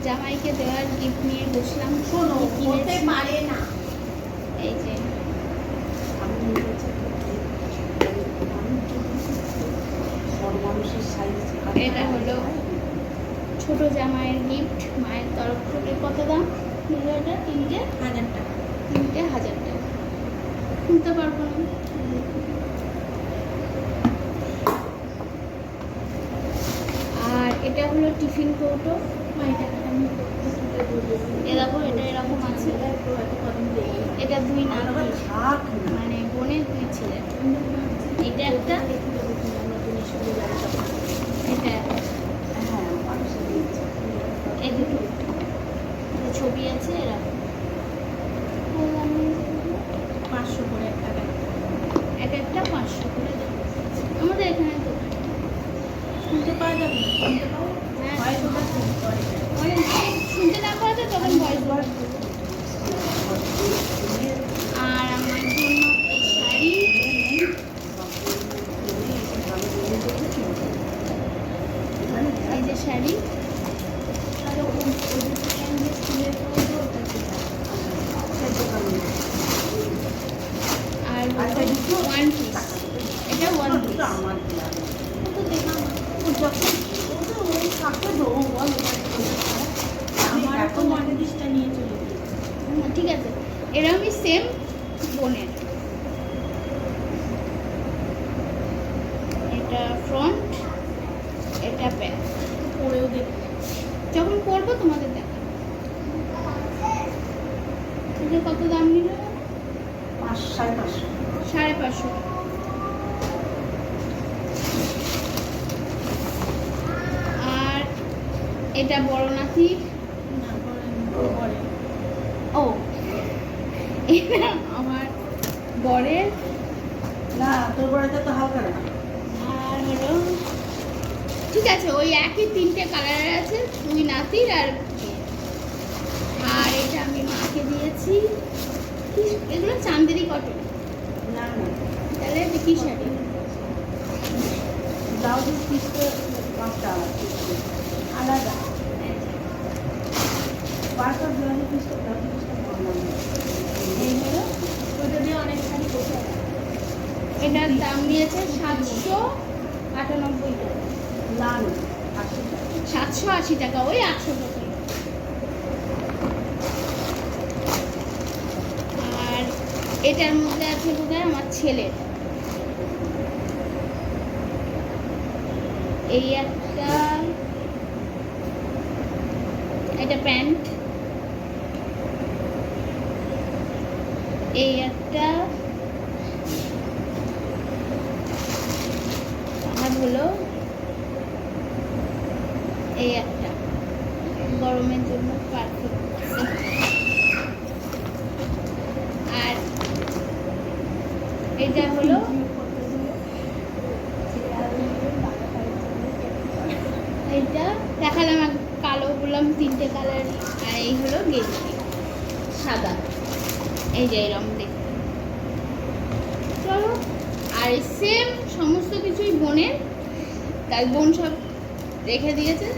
জামাইকে দেওয়ার গিফট নিয়ে বসলাম। শোনো, হতে পারে না। এই যে এটা হলো ছোট জামাইয়ের গিফট মায়ের তরফ থেকে। কত দাম? এটা 3,000 টাকা। 3,000 টাকা কিনতে পারবো না। আর এটা হলো টিফিন কৌটো। এ দেখো, এটা এরকম আছে। এটা 2 নাতি, মানে বোনের 2 ছেলে। এটা একটা, এটা এই দুটো ছবি আছে। এরকম 500 করে এক একটা 500 করে দেবো। আমাদের এখানে তো শুনতে পাওয়া যাবে, শুনতে পাবো। হ্যাঁ, শুনতে না পাওয়া যায় তখন ভয়েস। আর আমার জন্য এই শাড়ি, এই যে শাড়ি, আর 1 পিস। এটা 1 পিস। ঠিক আছে, এরকমই সেম বোনের। এটা ফ্রন্ট, এটা ব্যাক। পরেও দেখ, যখন পরবো তোমাদের দেখা। এটা কত দাম নিল? 550। আর এটা বড় নাতি। ও, এটা আমার বরের। না, তোর বড়টা তো হালকা না। আর হলো, ঠিক আছে, ওই একই 3টে কালারের আছে, 2 নাতির। আর এটা আমি মাকে দিয়েছি। এগুলো চান্দেরি কটন। না না, তাহলে এটা কি শাড়ি? ব্লাউজের পিসটা 5টা আলাদা। পাঁচটা ব্লাউজের পিসটা এই হলো, ওটা দিয়ে অনেক শাড়ি করতে। এটার দাম নিয়েছে 798 টাকা। না না, 780 টাকা, ওই 800 টাকা। আর এটার মধ্যে আছে বোধহয় আমার ছেলের। এই একটা, এটা প্যান্ট। এই একটা, আর হলো এই একটা, গরমের জন্য পারফেক্ট। আর এটা হলো, এটা দেখালাম কালো, বললাম 3টে কালার। আর এই হলো গেঞ্জি সাদা, এই যে এরকম দেখতে। চলো, আর সেম সমস্ত কিছুই বোনের, তাই বোন সব রেখে দিয়েছে।